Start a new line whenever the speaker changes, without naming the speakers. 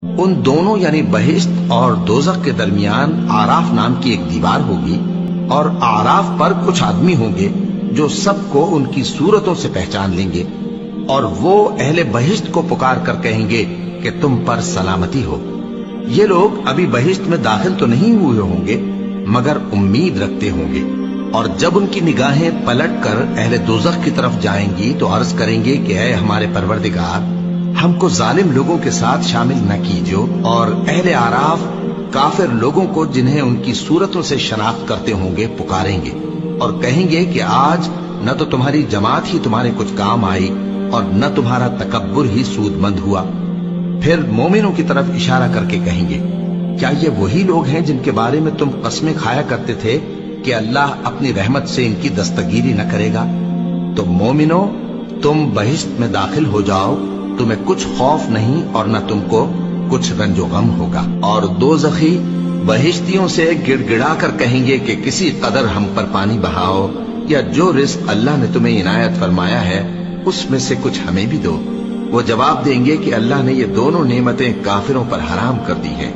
ان دونوں یعنی بہشت اور دوزخ کے درمیان آراف نام کی ایک دیوار ہوگی، اور آراف پر کچھ آدمی ہوں گے جو سب کو ان کی صورتوں سے پہچان لیں گے، اور وہ اہل بہشت کو پکار کر کہیں گے کہ تم پر سلامتی ہو۔ یہ لوگ ابھی بہشت میں داخل تو نہیں ہوئے ہوں گے مگر امید رکھتے ہوں گے، اور جب ان کی نگاہیں پلٹ کر اہل دوزخ کی طرف جائیں گی تو عرض کریں گے کہ اے ہمارے پروردگار، ہم کو ظالم لوگوں کے ساتھ شامل نہ کیجو۔ اور اہل آراف کافر لوگوں کو جنہیں ان کی صورتوں سے شناخت کرتے ہوں گے پکاریں گے اور کہیں گے کہ آج نہ تو تمہاری جماعت ہی تمہارے کچھ کام آئی اور نہ تمہارا تکبر ہی سود مند ہوا۔ پھر مومنوں کی طرف اشارہ کر کے کہیں گے، کیا یہ وہی لوگ ہیں جن کے بارے میں تم قسمیں کھایا کرتے تھے کہ اللہ اپنی رحمت سے ان کی دستگیری نہ کرے گا؟ تو مومنوں، تم بہشت میں داخل ہو جاؤ، تمہیں کچھ خوف نہیں اور نہ تم کو کچھ رنج و غم ہوگا۔ اور دوزخی بہشتیوں سے گڑ گڑا کر کہیں گے کہ کسی قدر ہم پر پانی بہاؤ، یا جو رزق اللہ نے تمہیں عنایت فرمایا ہے اس میں سے کچھ ہمیں بھی دو۔ وہ جواب دیں گے کہ اللہ نے یہ دونوں نعمتیں کافروں پر حرام کر دی ہیں۔